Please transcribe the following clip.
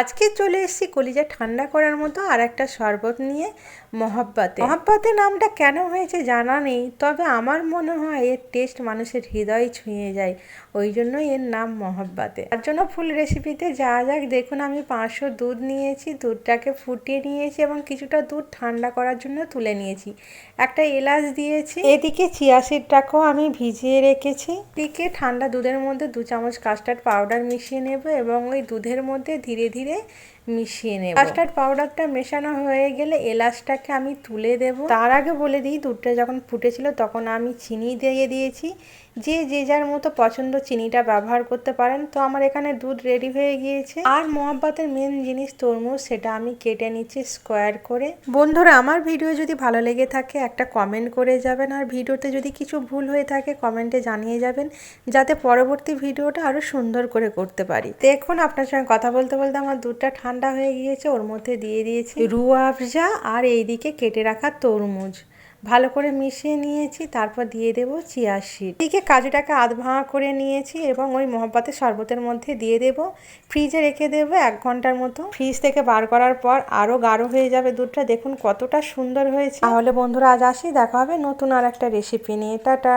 আজকে চলে এসেছি কলিজা ঠান্ডা করার মতো আর একটা শরবত নিয়ে, মহাব্বাতে। মহাব্বাতে নামটা কেন হয়েছে জানা নেই, তবে আমার মনে হয় এর টেস্ট মানুষের হৃদয় ছুঁয়ে যায়, ওই জন্যই এর নাম মহাব্বাতে। তার জন্য ফুল রেসিপিতে যাওয়া যাক। দেখুন, আমি 500 দুধ নিয়েছি, দুধটাকে ফুটিয়ে নিয়েছি এবং কিছুটা দুধ ঠান্ডা করার জন্য তুলে নিয়েছি। একটা এলাচ দিয়েছি, এদিকে চিয়া সিডটাকেও আমি ভিজিয়ে রেখেছি। এদিকে ঠান্ডা দুধের মধ্যে 2 চামচ কাস্টার্ড পাউডার মিশিয়ে নেব এবং ওই দুধের মধ্যে ধীরে ধীরে মিশিয়ে নেব। কাস্টার্ড পাউডারটা মেশানো হয়ে গেলে এলাচটাকে আমি তুলে দেব। তার আগে বলে দিই, দুধটা যখন ফুটেছিল তখন আমি চিনি দিয়ে দিয়েছি। যে যার মতো পছন্দ চিনিটা ব্যবহার করতে পারেন। তো আমার এখানে দুধ রেডি হয়ে গিয়েছে। আর মহাব্বাতের মেন জিনিস তরমুজ, সেটা আমি কেটে নিচ্ছি স্কোয়ার করে। বন্ধুরা, আমার ভিডিও যদি ভালো লেগে থাকে একটা কমেন্ট করে যাবেন, আর ভিডিওতে যদি কিছু ভুল হয়ে থাকে কমেন্টে জানিয়ে যাবেন, যাতে পরবর্তী ভিডিওটা আরও সুন্দর করে করতে পারি। দেখুন, আপনার সঙ্গে কথা বলতে বলতে আমার দুধটা ঠান্ডা হয়ে গিয়েছে। ওর মধ্যে দিয়ে দিয়েছি রুহ আফজা আর এইদিকে কেটে রাখা তরমুজ, ভালো করে মিশিয়ে নিয়েছি। তারপর দিয়ে দেব চিয়া সিড। এদিকে কাজুটাকে আধ ভাঙা করে নিয়েছি এবং ওই মহাব্বাতের শরবতের মধ্যে দিয়ে দেব। ফ্রিজে রেখে দেব 1 ঘন্টার মতো। ফ্রিজ থেকে বার করার পর আরও গাঢ় হয়ে যাবে দুধটা। দেখুন কতটা সুন্দর হয়েছে। তাহলে বন্ধুরা, আজ আসি, দেখা হবে নতুন আর একটা রেসিপি নিয়ে। টাটা।